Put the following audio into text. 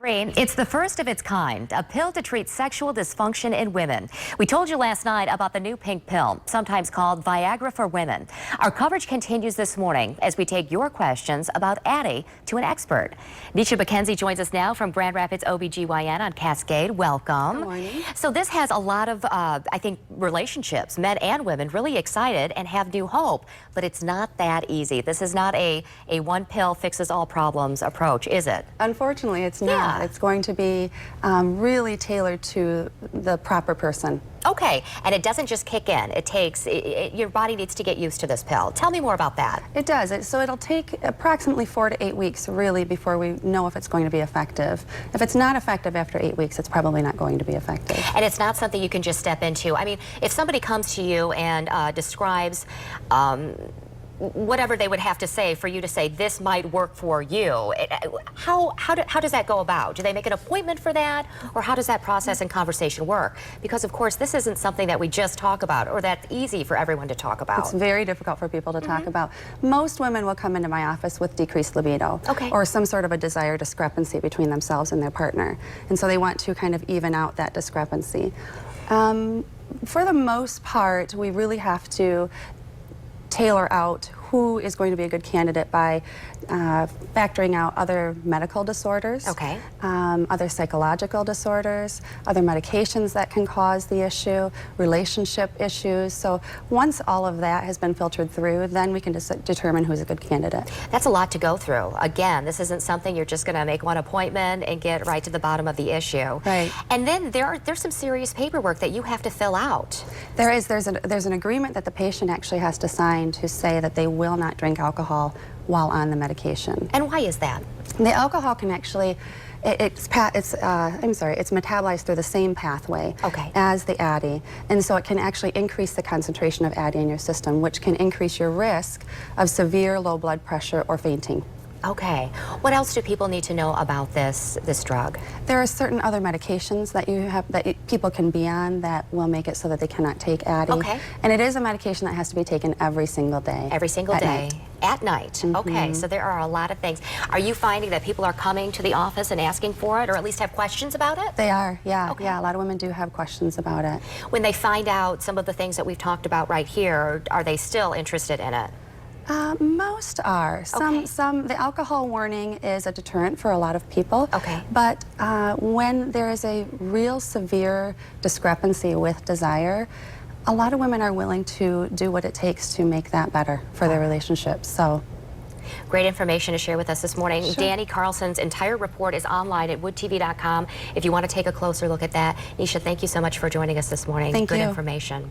It's the first of its kind, a pill to treat sexual dysfunction in women. We told you last night about the new pink pill, sometimes called Viagra for women. Our coverage continues this morning as we take your questions about adding to an expert. Nisha McKenzie joins us now from Grand Rapids OBGYN on Cascade. Welcome. Good morning. So this has a lot of, I think, relationships, men and women, really excited and have new hope. But it's not that easy. This is not a one pill fixes all problems approach, is it? Unfortunately, it's not. It's going to be really tailored to the proper person. Okay, and it doesn't just kick in. It takes, your body needs to get used to this pill. Tell me more about that. It does. So it'll take approximately 4 to 8 weeks, really, before we know if it's going to be effective. If it's not effective after 8 weeks, it's probably not going to be effective. And it's not something you can just step into. I mean, if somebody comes to you and describes whatever they would have to say for you to say this might work for you, how does that go about? Do they make an appointment for that, or how does that process and conversation work? Because of course this isn't something that we just talk about or that's easy for everyone to talk about. It's very difficult for people to talk about. Most women will come into my office with decreased libido, or some sort of a desire discrepancy between themselves and their partner, and so they want to kind of even out that discrepancy. For the most part, we really have to tailor out who is going to be a good candidate by factoring out other medical disorders, other psychological disorders, other medications that can cause the issue, relationship issues. So once all of that has been filtered through, then we can determine who's a good candidate. That's a lot to go through. Again, this isn't something you're just going to make one appointment and get right to the bottom of the issue. Right. And then there's some serious paperwork that you have to fill out. There's an agreement that the patient actually has to sign to say that they will not drink alcohol while on the medication. And why is that? The alcohol can actually, it's metabolized through the same pathway as the ADDI, and so it can actually increase the concentration of ADDI in your system, which can increase your risk of severe low blood pressure or fainting. Okay. What else do people need to know about this drug? There are certain other medications that people can be on that will make it so that they cannot take ADDI. Okay. And it is a medication that has to be taken every single day. Every single day. Night. At night. Okay, so there are a lot of things. Are you finding that people are coming to the office and asking for it, or at least have questions about it? They are, yeah. Okay. Yeah, a lot of women do have questions about it. When they find out some of the things that we've talked about right here, are they still interested in it? Most are. The alcohol warning is a deterrent for a lot of people. But when there is a real severe discrepancy with desire, a lot of women are willing to do what it takes to make that better for their relationships. So. Great information to share with us this morning. Sure. Danny Carlson's entire report is online at woodtv.com if you want to take a closer look at that. Nisha, thank you so much for joining us this morning. Thank you. Good information.